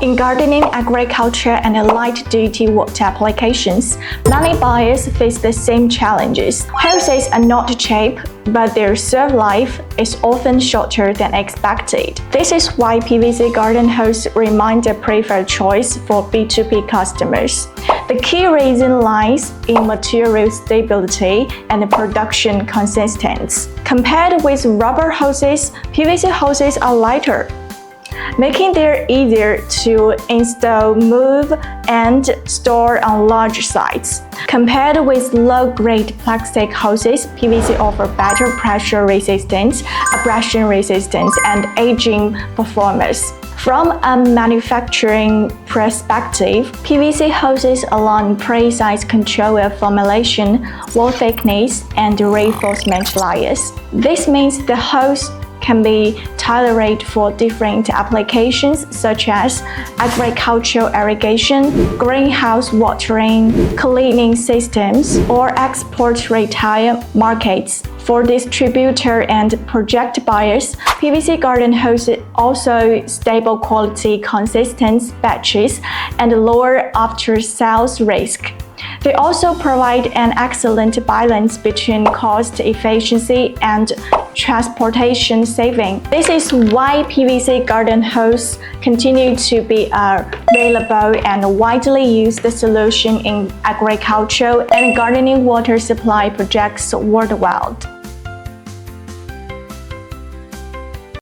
In gardening, agriculture, and light-duty water applications, many buyers face the same challenges. Hoses are not cheap, but their serve life is often shorter than expected. This is why PVC garden hose remain the preferred choice for B2B customers. The key reason lies in material stability and production consistency. Compared with rubber hoses, PVC hoses are lighter, making them easier to install, move, and store on large sites. Compared with low-grade plastic hoses, PVC offers better pressure resistance, abrasion resistance, and aging performance. From a manufacturing perspective, PVC hoses allow precise control of formulation, wall thickness, and reinforcement layers. This means the hose can be tailored for different applications such as agricultural irrigation, greenhouse watering, cleaning systems, or export retail markets. For distributor and project buyers, PVC garden hoses also stable quality, consistent batches, and lower after-sales risk. They also provide an excellent balance between cost efficiency and transportation saving. This is why PVC garden hose continue to be a reliable and widely used solution in agricultural and gardening water supply projects worldwide.